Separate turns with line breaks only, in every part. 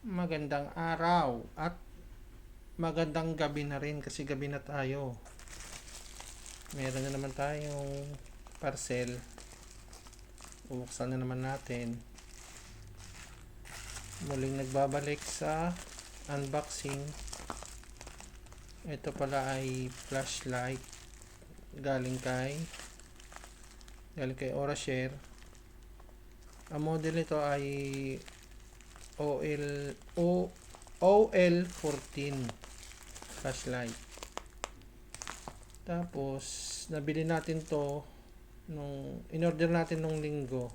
Magandang araw at magandang gabi na rin kasi gabi na tayo. Meron na naman tayong parcel. Bubuksan na naman natin. Muling nagbabalik sa unboxing. Ito pala ay flashlight galing kay Orashare. Ang model nito ay OL14 flashlight. Tapos nabili natin to nung in-order natin nung linggo.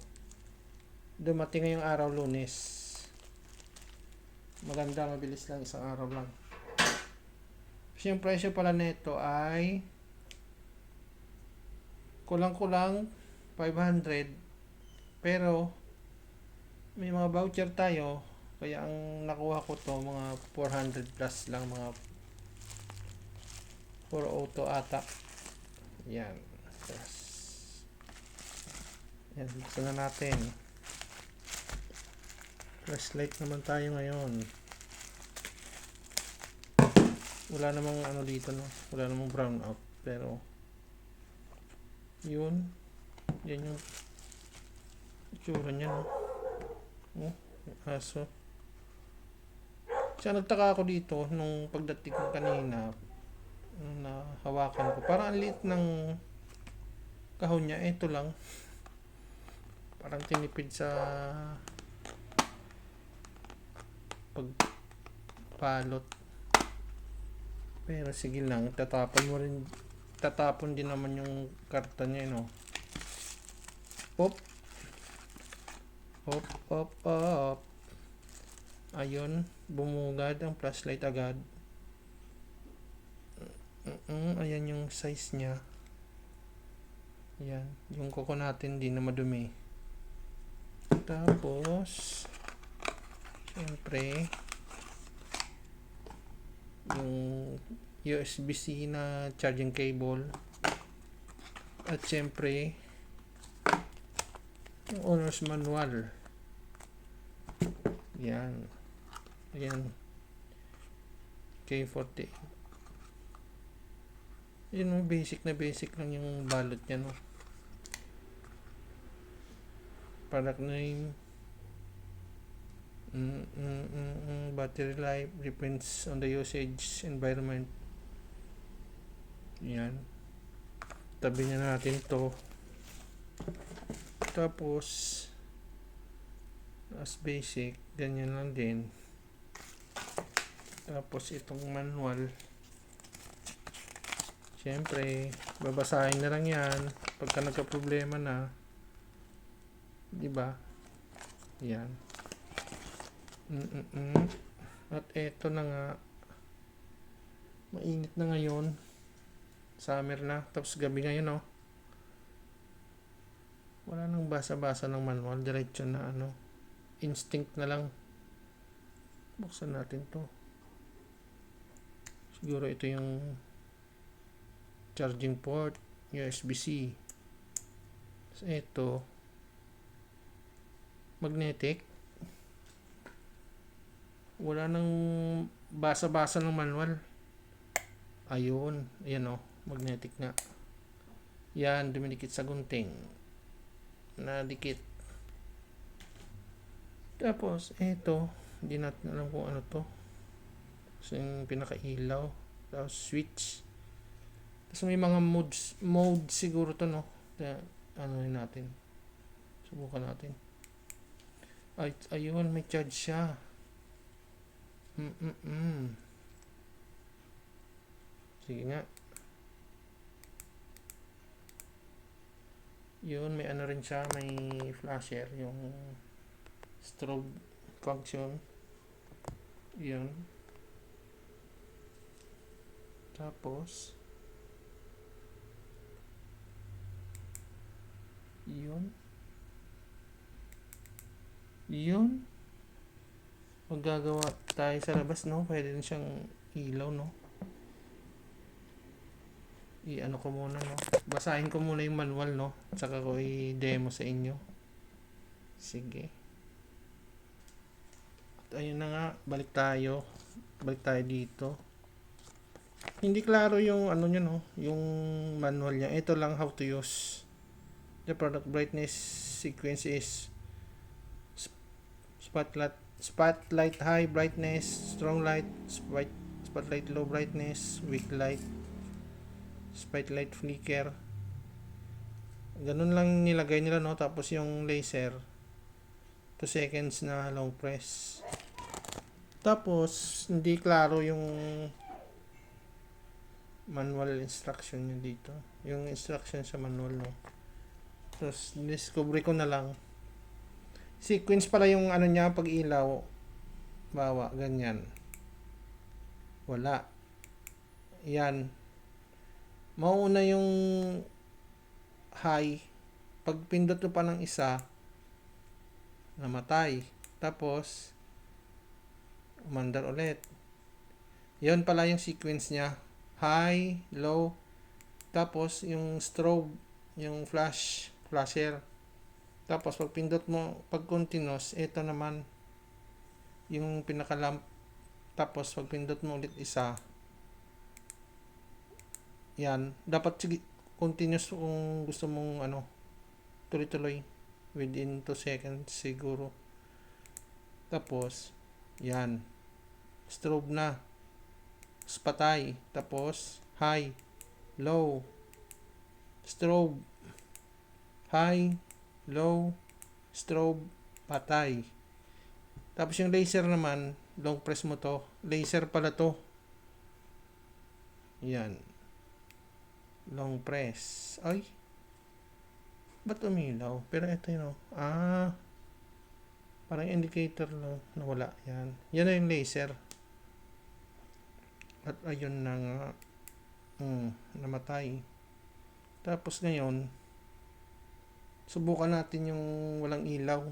Dumating ngayong araw, Lunes. Maganda, mabilis lang, isang araw lang. Kasi yung presyo pala nito ay kulang-kulang 500, pero may mga voucher tayo, kaya ang nakuha ko to mga 400 plus lang, mga 4 auto ata. Yan. Yan, buksan na natin. Flashlight naman tayo ngayon. Wala namang ano dito, no? Wala namang brown out, pero yun. Yan yung itsura niya, no? Oh, aso. Siya, nagtaka ako dito nung pagdating ko kanina, nung nahawakan ko. Parang ang liit ng kahon niya. Ito lang. Parang tinipid sa pagpalot. Pero sige lang, tatapon din naman yung karton niya, no? Pop. Op. Ayun, bumugad ang flashlight agad. Ayan yung size niya. Ayan, yung kuko natin di na madumi. Tapos syempre yung USB-C na charging cable. At syempre yung owner's manual. Yan. Ayan. K48. Yun, basic lang yung balot niya, no? Product name. Battery life depends on the usage environment. Yan. Tabi na natin to. Tapos as basic, ganyan lang din. Tapos itong manual, syempre babasahin na lang yan pagka nagka-problema na, di ba? Yan. At eto na nga, mainit na ngayon, summer na, tapos gabi ngayon, no? Wala nang basa-basa ng manual, diretso na ano, instinct na lang. Buksan natin to. Siguro ito yung charging port, USB-C. So ito, magnetic. Wala nang basa-basa ng manual. Ayun, ayan, o, magnetic nga. Yan, dumidikit sa gunting. Nadikit. Tapos ito, hindi natin alam kung ano to. So yung pinakailaw, tapos switch. Tapos may mga mode siguro to, no? Kaya ano natin, subukan natin. Ayun, may charge siya. Sige nga. Yun, may ano rin siya, may flasher, yung strobe function. Yun. Tapos yun, maggagawa tayo sa labas, no? Pwede din siyang ilaw, no? I-ano ko muna, no? Basahin ko muna yung manual, no? Tsaka ko i-demo sa inyo. Sige. ayun na nga, balik tayo dito. Hindi klaro yung ano niya, no, yung manual niya. Ito lang how to use. The product brightness sequence is spotlight high brightness, strong light, spotlight low brightness, weak light, spotlight flicker. Ganun lang nilagay nila, no. Tapos yung laser 2 seconds na long press. Tapos hindi klaro yung manual instruction niya dito, yung instruction sa manual, no. Tapos discovery ko na lang sequence pala yung ano niya pag ilaw. Bawa ganyan, wala, yan, mauna yung high, pag pindot mo pa ng isa namatay, tapos umandar ulit. Yon pala yung sequence niya, high, low, tapos yung strobe, yung flasher. Tapos pag pindot mo, pag continuous, ito naman yung pinaka lamp. Tapos pag pindot mo ulit isa, yan, dapat continuous kung gusto mong ano, tuloy-tuloy within 2 seconds siguro. Tapos yan, strobe na, patay, tapos high, low, strobe, high, low, strobe, patay. Tapos yung laser naman, long press mo to, laser pala to, yan, long press. Ay, ba't umilaw? Pero ito yun, parang indicator lang na wala. Yan na yung laser. At ayun na nga, namatay. Tapos ngayon, subukan natin yung walang ilaw.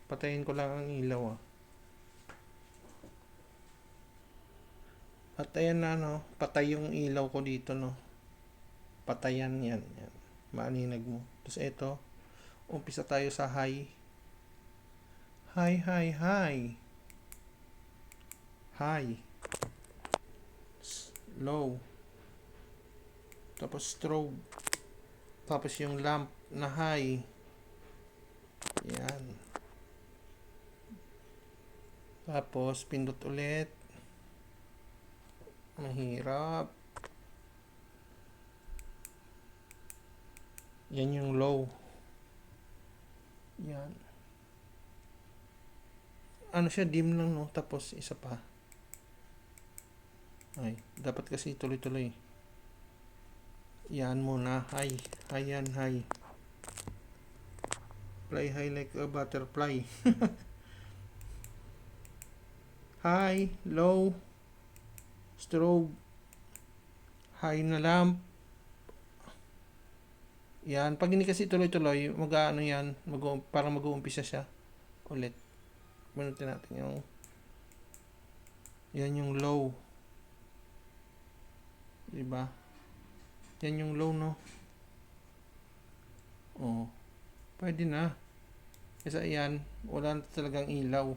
Patayin ko lang ang ilaw, At ayan na, no, patay yung ilaw ko dito, no. Patayan yan. Maaninag mo. Tapos ito, umpisa tayo sa high. High. Low. Tapos strobe. Tapos yung lamp na high. Yan. Tapos pindot ulit. Mahirap. Yan yung low. Yan. Ano siya, dim lang, no? Tapos isa pa. Ay, dapat kasi tuloy-tuloy. Yan muna, high. High. Fly high like a butterfly. High, low, strobe, high na lamp. Yan, pag hindi kasi tuloy-tuloy, parang mag-uumpisa siya ulit. Manutin natin yung yan yung low, diba? Yan yung low, no? Pwede na kasi yan, wala na talagang ilaw.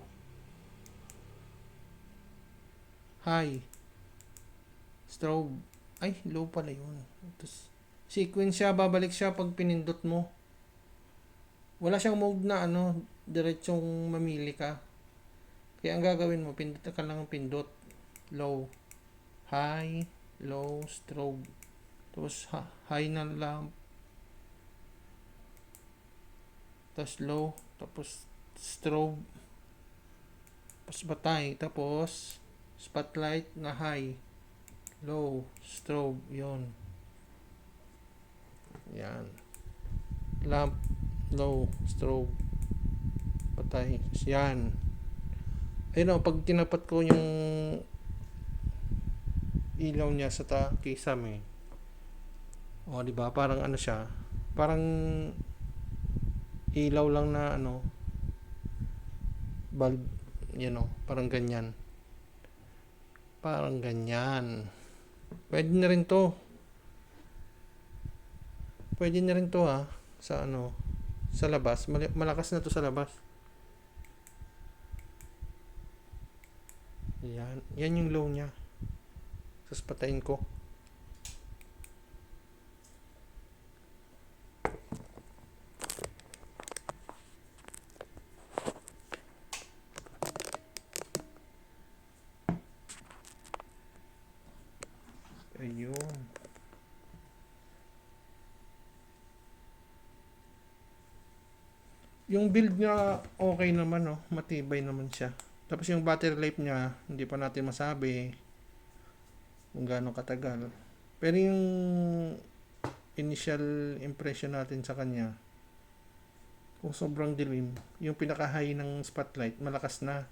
High, strobe, ay low pala yun. Tapos sequence siya, babalik siya pag pinindot mo. Wala siyang mode na diretsong mamili ka. Kaya ang gagawin mo, pindot ka lang ng pindot. Low, high, low, strobe. Tapos high na lamp. Tapos low, tapos strobe. Tapos batay, tapos spotlight na high, low, strobe, yon. Yan. Lamp, low, strobe, patay. Yan. Ayun, pag tinapat ko yung ilaw niya sa kisame. Di ba? Parang ano siya? Parang ilaw lang na bulb, parang ganyan. Pwede na rin to sa sa labas. Malakas na to sa labas. Yan. Yan yung low niya. Tapos patayin ko. Ayun. Yung build niya okay naman, no? Matibay naman siya. Tapos yung battery life niya, hindi pa natin masabi kung gaano katagal. Pero yung initial impression natin sa kanya, kung sobrang dilim, yung pinaka-high ng spotlight, malakas na.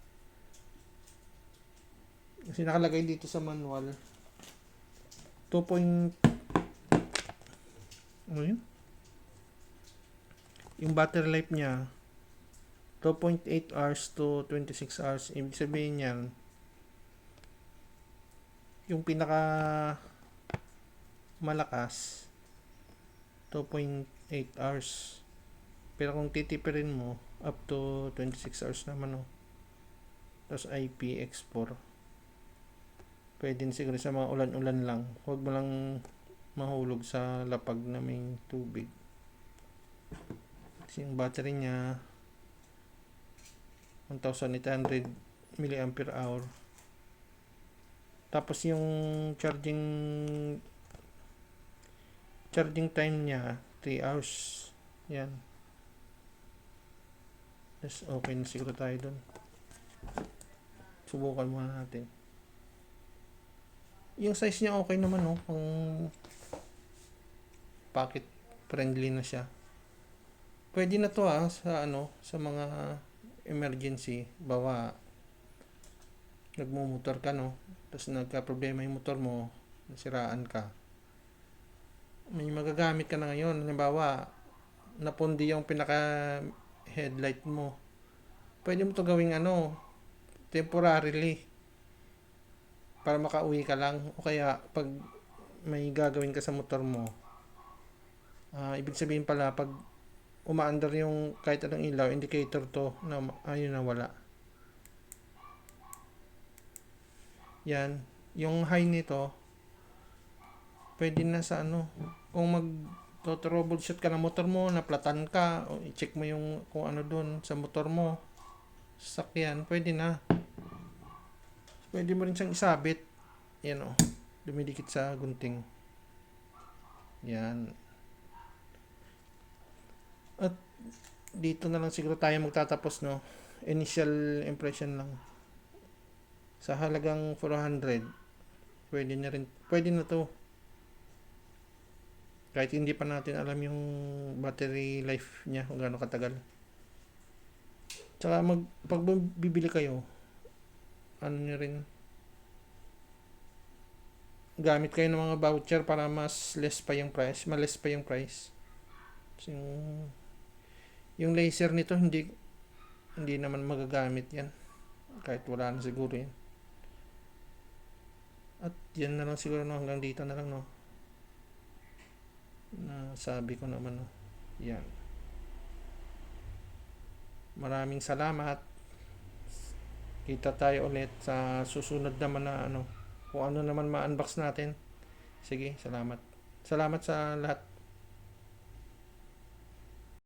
Kasi nakalagay dito sa manual, 2. Ano yun? Yung battery life niya, 2.8 hours to 26 hours. Ibig sabihin yan, yung pinaka malakas, 2.8 hours. Pero kung titipirin mo, up to 26 hours naman, oh. Tapos IPX4. Pwede siguro sa mga ulan-ulan lang. Huwag mo lang mahulog sa lapag na may tubig. Kasi yung battery niya, 1,800 mAh. Tapos yung charging time niya, 3 hours. Yan. Yes, okay na siguro tayo dun. Subukan muna natin. Yung size niya okay naman, no? Kung pocket friendly na siya. Pwede na to, sa sa mga emergency. Bawa nagmumotor ka, no? Tapos nagka-problema yung motor mo, nasiraan ka. May magagamit ka na ngayon. Halimbawa, napundi yung pinaka headlight mo. Pwede mo to gawing temporarily, para makauwi ka lang, o kaya pag may gagawin ka sa motor mo, ibig sabihin pala pag umaandar yung kahit anong ilaw, indicator to na ayun na wala. Yan, yung high nito pwede na sa kung mag troubleshoot ka ng motor mo, naplatan ka, o i-check mo yung kung ano doon sa motor mo, sasakyan, pwede na. Pwede mo rin siyang isabit. Yan, dumidikit sa gunting. Yan. At dito na lang siguro tayo magtatapos, no? Initial impression lang. Sa halagang 400, pwede na to. Kahit hindi pa natin alam yung battery life niya, kung gaano katagal. Tsaka pag bibili kayo, nyo rin, gamit kayo ng mga voucher para mas less pa yung price. So, yung laser nito hindi naman magagamit yan, kahit wala na siguro yan. At yan na lang siguro, no? Hanggang dito na lang, no? Sabi ko naman, no? Yan. Maraming salamat. Kita tayo ulit sa susunod naman na kung ano naman ma-unbox natin. Sige, salamat. Salamat sa lahat.